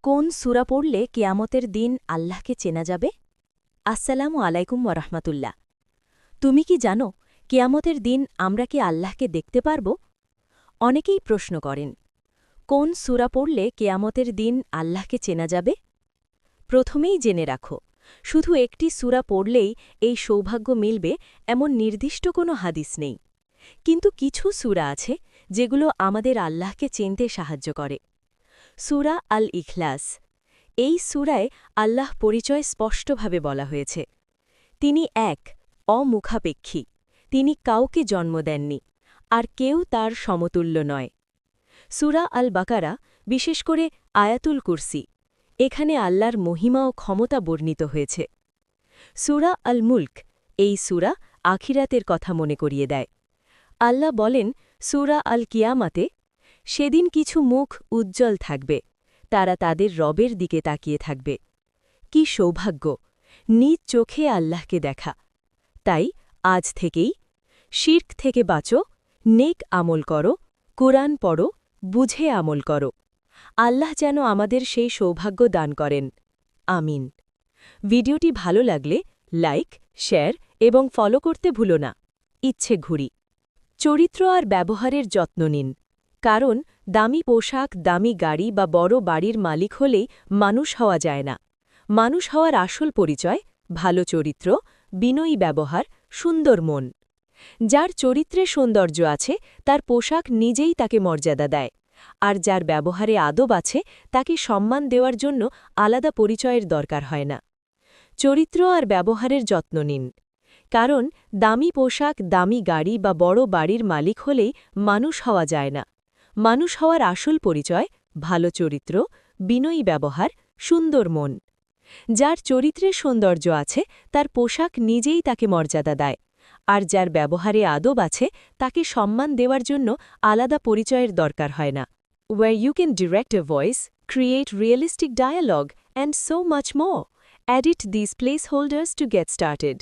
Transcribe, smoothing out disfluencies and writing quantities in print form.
কোন সূরা পড়লে কিয়ামতের দিন আল্লাহকে চেনা যাবে? আসসালামু আলাইকুম ওয়ারাহমাতুল্লাহ। তুমি কি জানো কিয়ামতের দিন আমরা কি আল্লাহকে দেখতে পারব? অনেকেই প্রশ্ন করেন, কোন সূরা পড়লে কিয়ামতের দিন আল্লাহকে চেনা যাবে? প্রথমেই জেনে রাখো, শুধু একটি সূরা পড়লেই এই সৌভাগ্য মিলবে এমন নির্দিষ্ট কোনো হাদিস নেই। কিন্তু কিছু সূরা আছে যেগুলো আমাদের আল্লাহকে চিনতে সাহায্য করে। সূরা আল ইখলাস। এই সূরায় আল্লাহ পরিচয় স্পষ্টভাবে বলা হয়েছে। তিনি এক, অমুখাপেক্ষী। তিনি কাউকে জন্ম দেননি, আর কেউ তার সমতুল্য নয়। সূরা আল বাকারা, বিশেষ করে আয়াতুল কুরসি, এখানে আল্লাহর মহিমা ও ক্ষমতা বর্ণিত হয়েছে। সূরা আল মুলক, এই সূরা আখিরাতের কথা মনে করিয়ে দেয়। আল্লাহ বলেন সূরা আল কিয়ামাতে, সেদিন কিছু মুখ উজ্জ্বল থাকবে, তারা তাদের রবের দিকে তাকিয়ে থাকবে। কি সৌভাগ্য নিজ চোখে আল্লাহকে দেখা! তাই আজ থেকেই শিরক থেকে বাঁচো, নেক আমল করো, কুরআন পড়ো, বুঝে আমল করো। আল্লাহ যেন আমাদের সেই সৌভাগ্য দান করেন। আমিন। ভিডিওটি ভালো লাগলে লাইক, শেয়ার এবং ফলো করতে ভুলো না। ইচ্ছে ঘুরি। চরিত্র আর ব্যবহারের যত্ন নিন, কারণ দামি পোশাক, দামি গাড়ি বা বড় বাড়ির মালিক হলেই মানুষ হওয়া যায় না। মানুষ হওয়ার আসল পরিচয় ভালো চরিত্র, বিনয়ী ব্যবহার, সুন্দর মন। যার চরিত্রে সৌন্দর্য আছে তার পোশাক নিজেই তাকে মর্যাদা দেয়, আর যার ব্যবহারে আদব আছে তাকে সম্মান দেওয়ার জন্য আলাদা পরিচয়ের দরকার হয় না। চরিত্র আর ব্যবহারের যত্ন নিন, কারণ দামি পোশাক, দামি গাড়ি বা বড় বাড়ির মালিক হলেই মানুষ হওয়া যায় না। মানুষ হওয়ার আসল পরিচয় ভালো চরিত্র, বিনয়ী ব্যবহার, সুন্দর মন। যার চরিত্রে সৌন্দর্য আছে তার পোশাক নিজেই তাকে মর্যাদা দেয়, আর যার ব্যবহারে আদব আছে তাকে সম্মান দেওয়ার জন্য আলাদা পরিচয়ের দরকার হয় না। Where you can direct a voice, create realistic dialogue, and so much more. Edit these placeholders to get started.